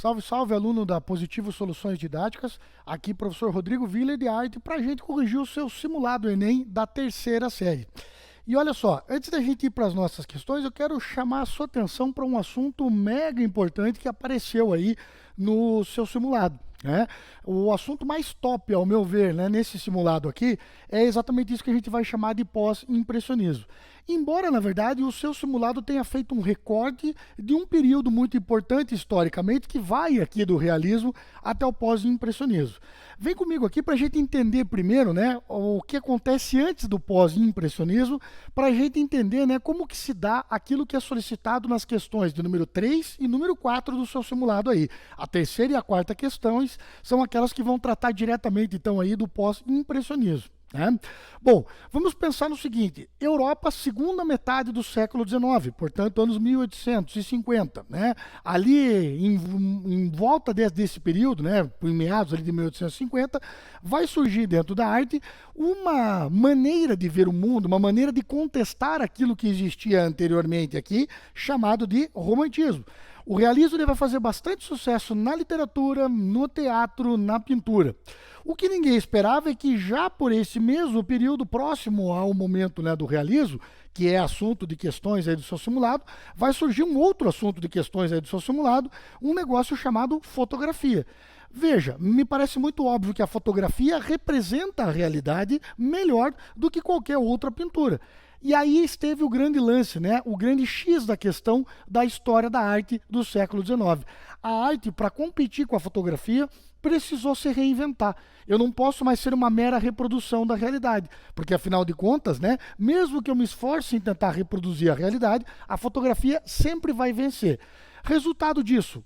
Salve, salve, aluno da Positivo Soluções Didáticas. Aqui, professor Rodrigo Viller de Arte, para a gente corrigir o seu simulado Enem da terceira série. E olha só, antes da gente ir para as nossas questões, eu quero chamar a sua atenção para um assunto mega importante que apareceu aí no seu simulado. Né? O assunto mais top, ao meu ver, né, nesse simulado aqui, é exatamente isso que a gente vai chamar de pós-impressionismo. Embora, na verdade, o seu simulado tenha feito um recorte de um período muito importante historicamente, que vai aqui do realismo até o pós-impressionismo. Vem comigo aqui para a gente entender primeiro, né, o que acontece antes do pós-impressionismo, para a gente entender, né, como que se dá aquilo que é solicitado nas questões de número 3 e número 4 do seu simulado aí. A terceira e a quarta questões são aquelas que vão tratar diretamente, então, aí do pós-impressionismo. Né? Bom, vamos pensar no seguinte: Europa, segunda metade do século XIX, portanto, anos 1850. Né? Ali, em volta desse período, né, em meados ali de 1850, vai surgir dentro da arte uma maneira de ver o mundo, uma maneira de contestar aquilo que existia anteriormente aqui, chamado de romantismo. O realismo ele vai fazer bastante sucesso na literatura, no teatro, na pintura. O que ninguém esperava é que já por esse mesmo período próximo ao momento, né, do realismo, que é assunto de questões aí do seu simulado, vai surgir um outro assunto de questões aí do seu simulado, um negócio chamado fotografia. Veja, me parece muito óbvio que a fotografia representa a realidade melhor do que qualquer outra pintura. E aí esteve o grande lance, né? O grande X da questão da história da arte do século XIX. A arte, para competir com a fotografia, precisou se reinventar. Eu não posso mais ser uma mera reprodução da realidade, porque afinal de contas, né, mesmo que eu me esforce em tentar reproduzir a realidade, a fotografia sempre vai vencer. Resultado disso,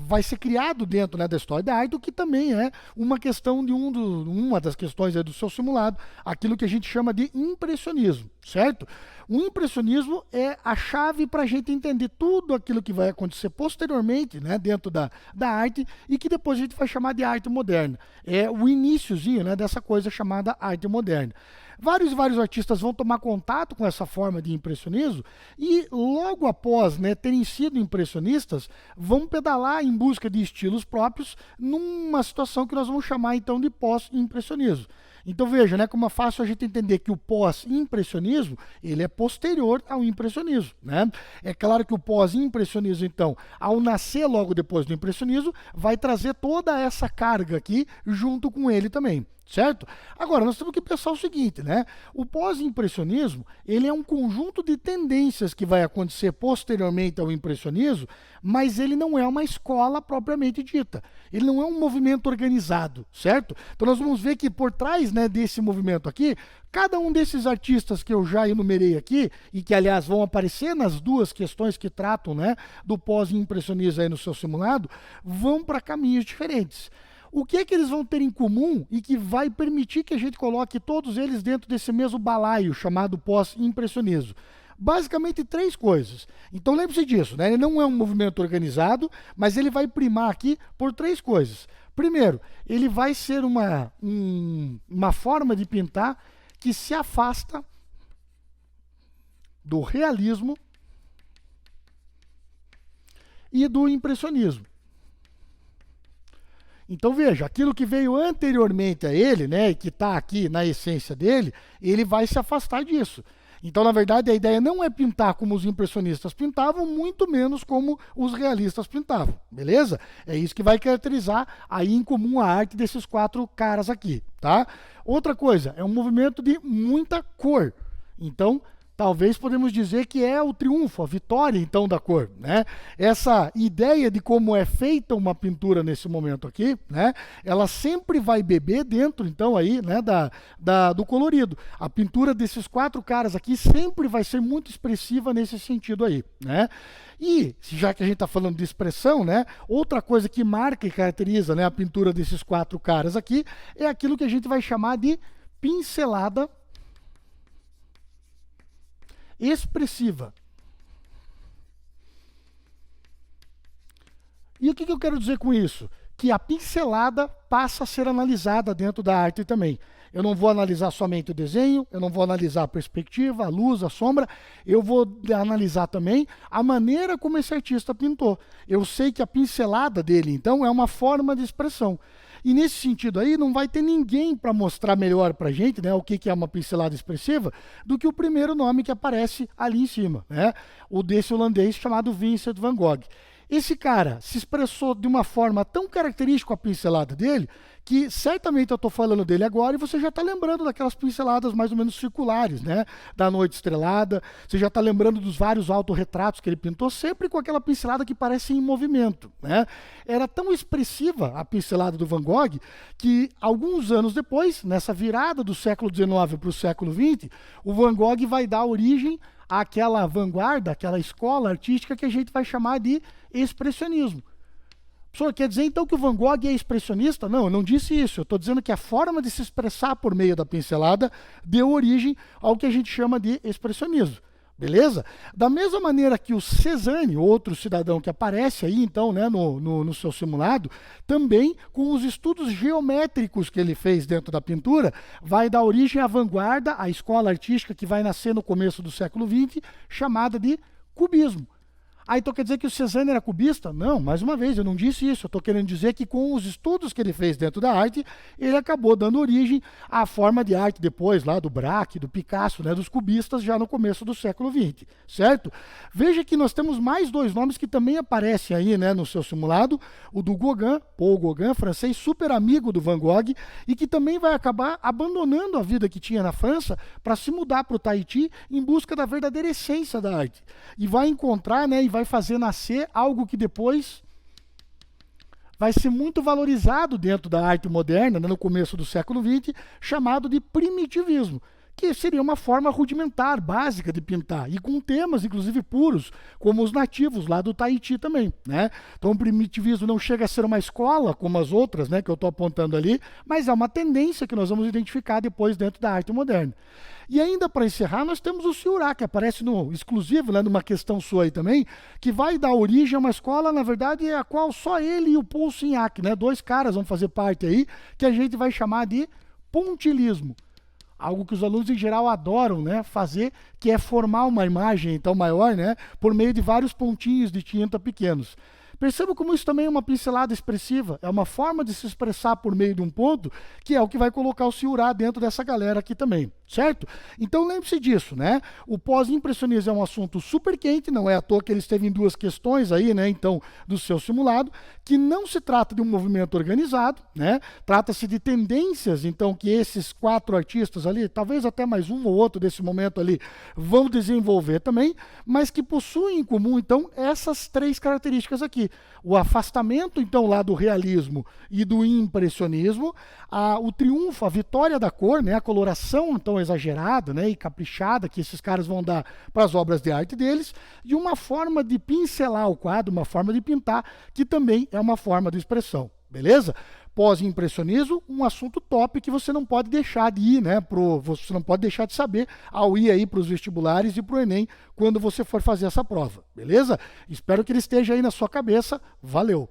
vai ser criado dentro, né, da história da arte, o que também é uma questão de uma das questões aí do seu simulado, aquilo que a gente chama de impressionismo, certo? O impressionismo é a chave para a gente entender tudo aquilo que vai acontecer posteriormente, né, dentro da arte, e que depois a gente vai chamar de arte moderna. É o iniciozinho, né, dessa coisa chamada arte moderna. Vários artistas vão tomar contato com essa forma de impressionismo e logo após, né, terem sido impressionistas, vão pedalar em busca de estilos próprios numa situação que nós vamos chamar então de pós-impressionismo. Então veja, né, como é fácil a gente entender que o pós-impressionismo ele é posterior ao impressionismo. Né? É claro que o pós-impressionismo, então, ao nascer logo depois do impressionismo, vai trazer toda essa carga aqui junto com ele também. Certo? Agora, nós temos que pensar o seguinte, né? O pós-impressionismo, ele é um conjunto de tendências que vai acontecer posteriormente ao impressionismo, mas ele não é uma escola propriamente dita. Ele não é um movimento organizado, certo? Então nós vamos ver que por trás, né, desse movimento aqui, cada um desses artistas que eu já enumerei aqui, e que aliás vão aparecer nas duas questões que tratam, né, do pós-impressionismo aí no seu simulado, vão para caminhos diferentes. O que é que eles vão ter em comum e que vai permitir que a gente coloque todos eles dentro desse mesmo balaio chamado pós-impressionismo? Basicamente três coisas. Então lembre-se disso, né? Ele não é um movimento organizado, mas ele vai primar aqui por três coisas. Primeiro, ele vai ser uma forma de pintar que se afasta do realismo e do impressionismo. Então veja, aquilo que veio anteriormente a ele, né, e que está aqui na essência dele, ele vai se afastar disso. Então, na verdade, a ideia não é pintar como os impressionistas pintavam, muito menos como os realistas pintavam, beleza? É isso que vai caracterizar aí em comum a arte desses quatro caras aqui, tá? Outra coisa, é um movimento de muita cor. Então, talvez podemos dizer que é o triunfo, a vitória, então, da cor. Né? Essa ideia de como é feita uma pintura nesse momento aqui, né, ela sempre vai beber dentro, então, aí, né, do colorido. A pintura desses quatro caras aqui sempre vai ser muito expressiva nesse sentido aí. Né? E, já que a gente está falando de expressão, né, outra coisa que marca e caracteriza, né, a pintura desses quatro caras aqui é aquilo que a gente vai chamar de pincelada expressiva. E o que eu quero dizer com isso? Que a pincelada passa a ser analisada dentro da arte também. Eu não vou analisar somente o desenho, eu não vou analisar a perspectiva, a luz, a sombra, eu vou analisar também a maneira como esse artista pintou. Eu sei que a pincelada dele, então, é uma forma de expressão. E nesse sentido aí, não vai ter ninguém para mostrar melhor para a gente, né, o que é uma pincelada expressiva, do que o primeiro nome que aparece ali em cima, né, o desse holandês chamado Vincent van Gogh. Esse cara se expressou de uma forma tão característica com a pincelada dele, que certamente eu estou falando dele agora e você já está lembrando daquelas pinceladas mais ou menos circulares, né? Da Noite Estrelada, você já está lembrando dos vários autorretratos que ele pintou, sempre com aquela pincelada que parece em movimento, né? Era tão expressiva a pincelada do Van Gogh que alguns anos depois, nessa virada do século XIX para o século XX, o Van Gogh vai dar origem àquela vanguarda, aquela escola artística que a gente vai chamar de expressionismo. Professor, quer dizer então que o Van Gogh é expressionista? Não, eu não disse isso. Eu estou dizendo que a forma de se expressar por meio da pincelada deu origem ao que a gente chama de expressionismo. Beleza? Da mesma maneira que o Cézanne, outro cidadão que aparece aí, então, né, no seu simulado, também com os estudos geométricos que ele fez dentro da pintura, vai dar origem à vanguarda, à escola artística que vai nascer no começo do século XX, chamada de cubismo. Ah, então quer dizer que o Cézanne era cubista? Não, mais uma vez, eu não disse isso. Eu estou querendo dizer que com os estudos que ele fez dentro da arte, ele acabou dando origem à forma de arte depois, lá do Braque, do Picasso, né, dos cubistas, já no começo do século XX, certo? Veja que nós temos mais dois nomes que também aparecem aí, né, no seu simulado, o do Gauguin, Paul Gauguin, francês, super amigo do Van Gogh, e que também vai acabar abandonando a vida que tinha na França para se mudar para o Tahiti em busca da verdadeira essência da arte. E vai encontrar, né, e vai fazer nascer algo que depois vai ser muito valorizado dentro da arte moderna, né, no começo do século XX, chamado de primitivismo, que seria uma forma rudimentar, básica de pintar, e com temas, inclusive, puros, como os nativos lá do Tahiti também, né? Então o primitivismo não chega a ser uma escola, como as outras, né, que eu estou apontando ali, mas é uma tendência que nós vamos identificar depois dentro da arte moderna. E ainda para encerrar, nós temos o Seurat, que aparece no exclusivo, né, numa questão sua aí também, que vai dar origem a uma escola, na verdade, a qual só ele e o Paul Signac, né, dois caras vão fazer parte aí, que a gente vai chamar de pontilismo. Algo que os alunos em geral adoram, né, fazer, que é formar uma imagem então maior, né, por meio de vários pontinhos de tinta pequenos. Perceba como isso também é uma pincelada expressiva, é uma forma de se expressar por meio de um ponto, que é o que vai colocar o Seurat dentro dessa galera aqui também, certo? Então lembre-se disso, né? O pós-impressionismo é um assunto super quente, não é à toa que ele esteve em duas questões aí, né, então, do seu simulado, que não se trata de um movimento organizado, né? Trata-se de tendências, então, que esses quatro artistas ali, talvez até mais um ou outro desse momento ali, vão desenvolver também, mas que possuem em comum, então, essas três características aqui. O afastamento, então, lá do realismo e do impressionismo, o triunfo, a vitória da cor, né, a coloração, então, exagerada, né, e caprichada que esses caras vão dar para as obras de arte deles, e uma forma de pincelar o quadro, uma forma de pintar, que também é uma forma de expressão, beleza? Pós-impressionismo, um assunto top que você não pode deixar de ir, né? Você não pode deixar de saber ao ir aí para os vestibulares e para o Enem quando você for fazer essa prova, beleza? Espero que ele esteja aí na sua cabeça. Valeu!